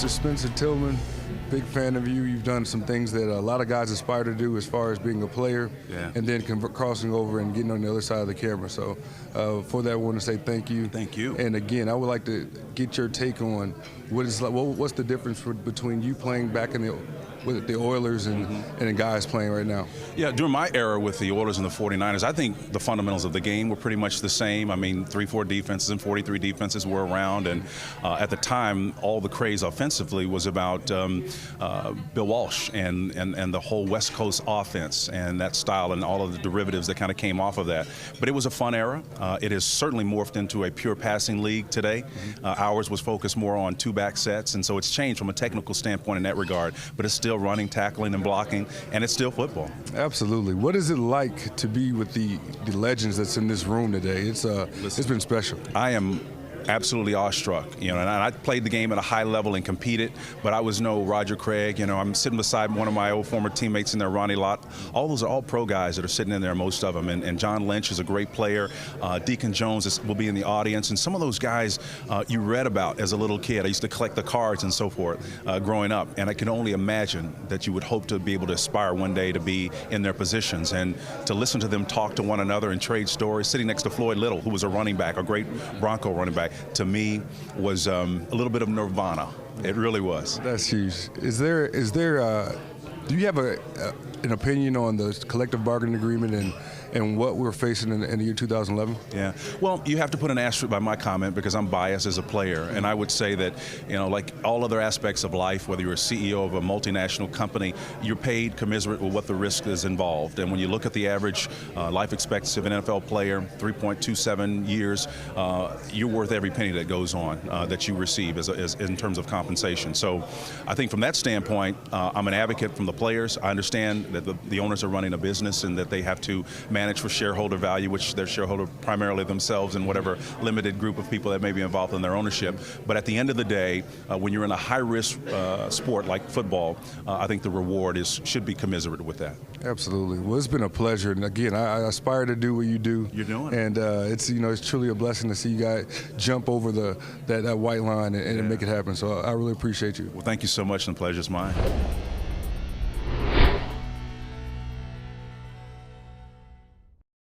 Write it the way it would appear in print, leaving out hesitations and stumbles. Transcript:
Mr. Spencer Tillman, big fan of you. You've done some things that a lot of guys aspire to do as far as being a player, and then crossing over and getting on the other side of the camera. So for that, I want to say thank you. Thank you. And again, I would like to get your take on what's the difference between you playing back with the Oilers and the guys playing right now? Yeah, during my era with the Oilers and the 49ers, I think the fundamentals of the game were pretty much the same. I mean, 3-4 defenses and 43 defenses were around, and at the time, all the craze offensively was about Bill Walsh and the whole West Coast offense and that style and all of the derivatives that kind of came off of that. But it was a fun era. It has certainly morphed into a pure passing league today. Ours was focused more on two-back sets, and so it's changed from a technical standpoint in that regard, but it's still running, tackling, and blocking, and it's still football. Absolutely. What is it like to be with the legends that's in this room today? It's been special. I am absolutely awestruck, and I played the game at a high level and competed, but I was no Roger Craig. I'm sitting beside one of my old former teammates in there, Ronnie Lott. All those are all pro guys that are sitting in there, most of them, and John Lynch is a great player. Deacon Jones will be in the audience, and some of those guys you read about as a little kid. I used to collect the cards and so forth growing up, and I can only imagine that you would hope to be able to aspire one day to be in their positions and to listen to them talk to one another and trade stories. Sitting next to Floyd Little, who was a running back, a great Bronco running back, to me was a little bit of nirvana. It really was. That's huge. Do you have an opinion on the collective bargaining agreement and what we're facing in the year 2011? Yeah. Well, you have to put an asterisk by my comment because I'm biased as a player, and I would say that, like all other aspects of life, whether you're a CEO of a multinational company, you're paid commensurate with what the risk is involved. And when you look at the average life expectancy of an NFL player, 3.27 years, you're worth every penny that goes on that you receive as in terms of compensation. So I think from that standpoint, I'm an advocate from the players. I understand that the owners are running a business and that they have to manage for shareholder value, which they're shareholder primarily themselves and whatever limited group of people that may be involved in their ownership. But at the end of the day, when you're in a high-risk sport like football, I think the reward should be commiserate with that. Absolutely. Well, it's been a pleasure, and again, I aspire to do what you do. You're doing it. And it's truly a blessing to see you guys jump over that white line and make it happen. So I really appreciate you. Well, thank you so much, and the pleasure's mine.